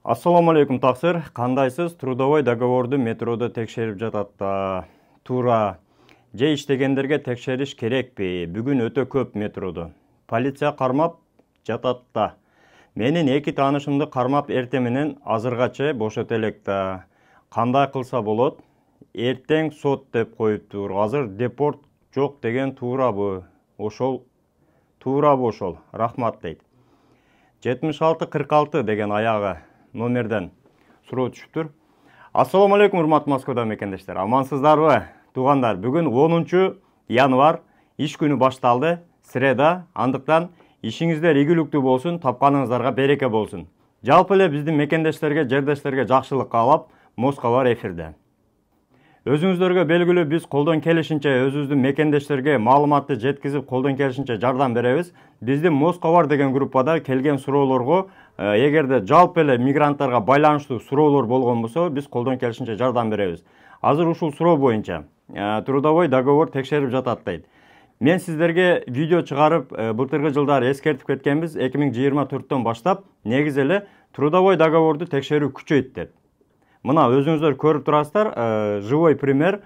Ассаламу алейкум тақсыр. Қандайсыз? Трудовой договорды метрода текшеріп жататта. Тура. Же иштегендерге текшериш керек пе? Бүгін өтө көп метроды. Полиция қармап жататта. Менин эки таанышымды қармап эртеменен азыргача бошот электа. Кандай кылса болот? Эртең сот деп коюптур. Азыр депорт жок деген туурабы? Ошол туурабы ошол? Рахмат дейт. 7646 деген аягы номерден суроо түшүптүр. Ассаламу алейкум урматтуу Москвада мекендештер. Амансыздарбы? Туугандар, бүгүн 10 январь иш күнү башталды. Среда, андыктан ишиңиздер ийгиликтүү болсун, тапканыңыздарга береке болсун. Жалпы эле биздин мекендештерге, жердештерге жакшылык каалап, Москва эфирде. Өзүңүздөргө белгилүү, биз колдон келишинче өзүбүздүн мекендештерге маалыматты жеткизип, колдон келишинче жардам беребиз. Биздин Москва деген группада келген суроолорго, эгерде жалпы эле мигранттарга байланыштуу суроолор болгон болсо, биз колдон келишинче жардам беребиз. Азыр ушул суроо боюнча трудовой договор текшерип жатат дейт. Мен сиздерге видео чыгарып, былтыркы жылдары эскертип кеткенбиз, 2024-төн баштап негизи эле трудовой договорду текшерүү күчөйт деп. Мына өзүңүздөр көрүп турасыздар, живой пример.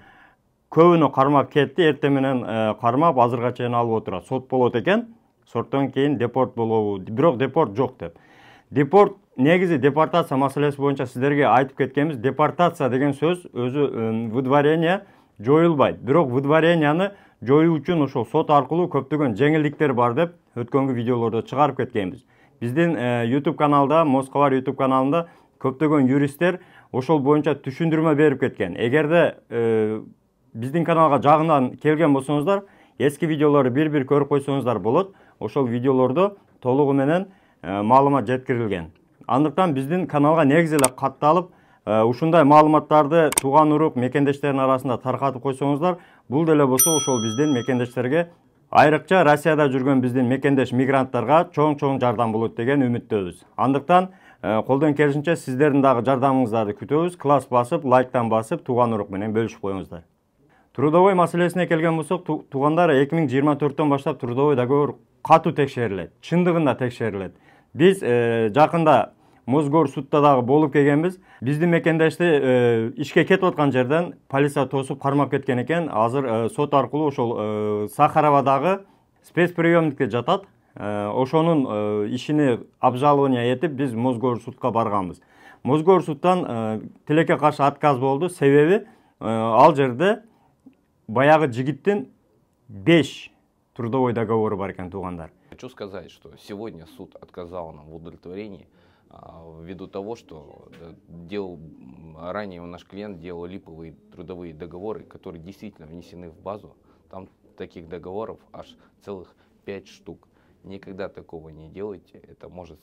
Көбүнө кармап кетти, эртең менен кармап азырга чейин алып отурат. Сот болот экен, соттон кийин депорт болобу? Бирок депорт жок деп. Депорт негизи депортация маселеси боюнча сиздерге айтып кеткенбиз. Депортация деген сөз өзү выдворение жоюлбайт. Бирок выдворенияны жоюу үчүн ошол сот аркылуу көптөгөн жеңилдиктер бар деп өткөнгү видеолордо чыгарып кеткенбиз. Биздин YouTube каналда, Москва YouTube каналында көптөгөн юристтер ошол боюнча түшүндүрмө берип кеткен. Эгерде биздин каналга жагынан келген болсоңуздар, эски видеолорду бир-бир көрүп койсоңуздар болот. Ошол видеолордо толугу менен маалымат жеткирилген. Андыктан биздин каналга негизи эле катталып, ушундай маалыматтарды тууган урук мекендештердин арасында таркатып койсоңуздар, бул деле болсо ошол биздин мекендештерге, айрыкча Россияда жүргөн биздин мекендеш мигранттарга чоң жардам болот деген үмүттөбүз. Андыктан колдон келишинче сиздердин дагы жардамыңыздарды күтөбүз. Класс басып, лайктан басып, тууган урук менен бөлүшүп коюңуздар. Трудовой маселесине келген болсок, туугандар 2024-төн баштап трудовой договор катуу текшерилет. Чындыгында текшерилет. Биз жакында Мосгор судта дагы болуп келгенбиз. Биздин мекендешти ишке кетип аткан жерден полиция тосуп кармап кеткен экен. Азыр сот аркылуу ошол Сахаровадагы спецприемникте жатат. Ошонун ишини обжалование этип биз Мосгор судка барганбыз. Мосгор суттан тилекке каршы отказ болду. Себеби ал жерде баягы жигиттин 5 трудовой договору бар экен, туугандар. Хочу сказать, что сегодня суд отказал нам в удовлетворении ввиду того, что ранее наш клиент делал липовые трудовые договоры, которые действительно внесены в базу. Там таких договоров аж целых 5 штук. Никогда такого не делайте, это может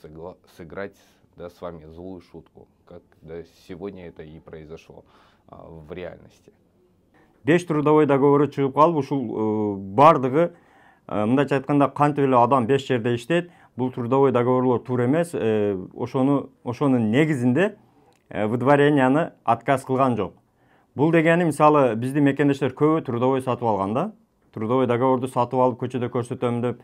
сыграть с вами злую шутку, как сегодня это и произошло в реальности. 5 трудовой договору чыгып калып, ушул бардыгы, мындайча айтканда, кантип эле адам 5 жерде иштейт, бул трудовой договорлор туура эмес, ошонун негизинде выдворенияны отказ кылган жок. Бул дегени, мисалы, биздин мекендештер көбү трудовой сатып алган да. Трудовой договорду сатып алып көчөдө көрсөтөм деп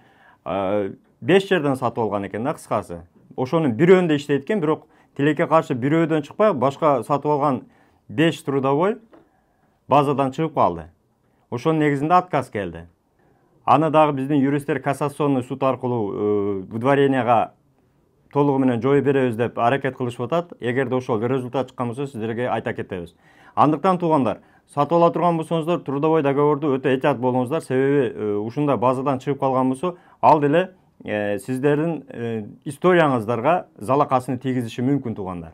5 жерден сатып алган экен да, кыскасы. Ошонун бирөөндө иштейт экен, бирок тилекке каршы бирөөдөн чыкпай, башка сатып алган 5 трудовой базадан чыгып калды. Ошонун негизинде отказ келди. Аны дагы биздин юристтер кассационный суд аркылуу выдворенияга толугу менен жою беребиз деп аракет кылышып атат. Эгерде ошол результат чыккан болсо, сиздерге айта кетебиз. Андыктан туугандар, сатып ала турган болсоңуздар, трудовой договорду өтө этият болуңуздар. Себеби ушундай базадан чыгып калган болсо, ал деле сиздердин историяңыздарга залакасын тийгизиши мүмкүн, туугандар.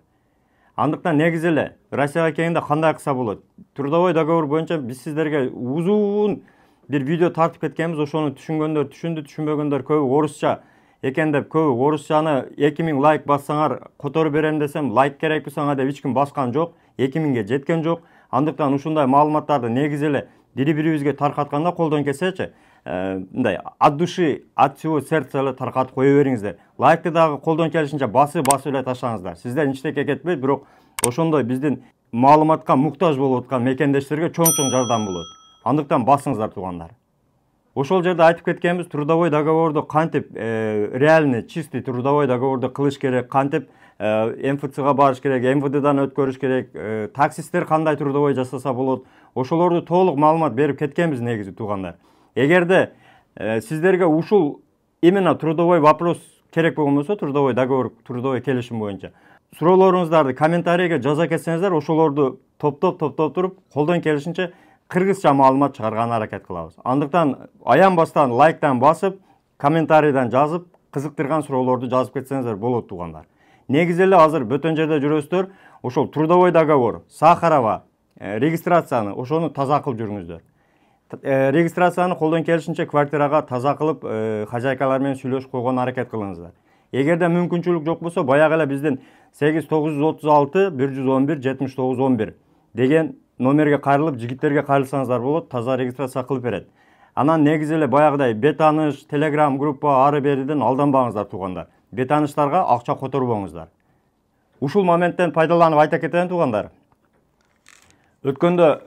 Андыктан негизи эле Россияга келгенде кандай кылса болот? Трудовой договор боюнча биз сиздерге узун бир видео тартып кеткенбиз. Ошону түшүнгөндөр түшүндү, түшүнбөгөндөр көбү орусча экен деп, көбү орусчаны 2000 лайк бассаңар которуп берем десем, лайк керекпи сага деп эч ким баскан жок, 2000ге жеткен жок. Андыктан ушундай маалыматтарды негизи эле бири-бирибизге таркатканда колдон келсечи, мындай от души, от всего сердца эле таркатып кое бериңиздер. Лайкты дагы колдон келишинче басып эле таштаңыздар. Сиздер эчтеке кетпейт, бирок ошондой биздин маалыматка муктаж болуп аткан мекендештерге чоң жардам болот. Андыктан басыңыздар, туугандар. Ошол жерде айтып кеткенбиз, трудовой договорду кантип реальный, чистый трудовой договорду кылыш керек, кантип МФЦга барыш керек, МВДдан өткөрүш керек, таксисттер кандай трудовой жасаса болот, ошолорду толук маалымат берип кеткенбиз негизи туугандар. Эгерде сиздерге ушул именно трудовой вопрос керек болгон болсо, трудовой договор, трудовой келишим боюнча суроолоруңуздарды комментарийге жаза кетсеңиздер, ошолорду топтоп туруп колдон келишинче кыргызча маалымат чыгарганы аракет кылабыз. Андыктан аянбастан лайктан басып, комментарийден жазып, кызыктырган суроолорду жазып кетсеңиздер болот туугандар. Негизи эле азыр бөтөн жерде жүрөсүздөр, ошол трудовой договор, Сахарова, регистрацияны ошону таза кылып жүрүңүздөр. Регистрацияны колдон келишинче квартирага таза кылып, хозяйкалар менен сүйлөшүп койгон аракет кылыңыздар. Эгерде мүмкүнчүлүк жок болсо, баягы эле биздин 8936 111 79 11 деген номерге кайрылып, жигиттерге кайрылсаңыздар болот, таза регистрация кылып берет. Анан негизи эле баягыдай бетаныш, телеграм группа ары бериден алданбаңыздар туугандар. Бетаныштарга акча которбоңуздар. Ушул моменттен пайдаланып айта кетейин туугандар. Өткөндө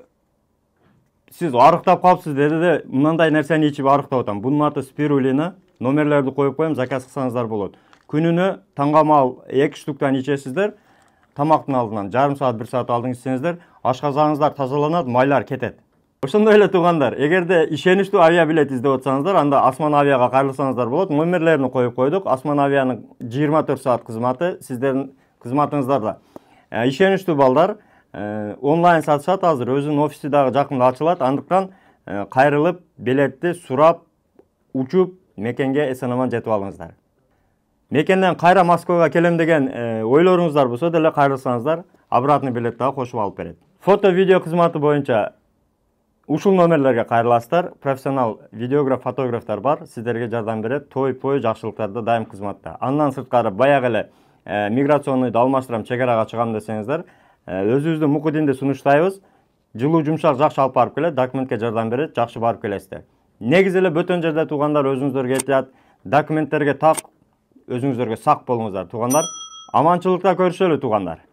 сиз арыктап калыпсыз деди, мындай нерсени ичип арыктап атам. Бунун аты спирулина. Номерлерди коюп коем, заказ кылсаңыздар болот. Күнүнө таңгамал 2 штуктан ичесиздер. Тамактын алдынан жарым саат, 1 саат алдын ичсеңиздер, ашказаныңыздар тазаланат, майлар кетет. Ошондой эле туугандар, эгерде ишеничтүү авиабилет издеп атсаңыздар, анда Осман Авиага кайрылсаңыздар болот. Номерлерин коюп койдук. Осман Авианын 24 саат кызматы сиздердин кызматыңыздарда. Ишеничтүү балдар онлайн сатышат азыр, өзүнүн офиси дагы жакында ачылат. Андыктан кайрылып, билетти сурап, учуп, мекенге эсен-аман жетип алыңыздар. Мекенден кайра Москвага келем деген ойлоруңуздар болсо деле кайрылсаңыздар, обратный билет дагы кошуп алып берет. Фото видео кызматы боюнча ушул номерлерге кайрыласыздар. Профессионал видеограф, фотографтар бар, сиздерге жардам берет. Той-пой жакшылыктарда дайым кызматта. Андан сырткары баягы эле миграционныйды алмаштырам, чегарага чыгам десеңиздер, өзүбүздүн мукудинди сунуштайбыз. Жылуу жумшак жакшы алып барып келет, документке жардам берет, жакшы барып келесиздер. Негизи эле бөтөн жерде туугандар өзүңүздөргө этият, документтерге так, өзүңүздөргө сак болуңуздар туугандар. Аманчылыкта көрүшөлү туугандар.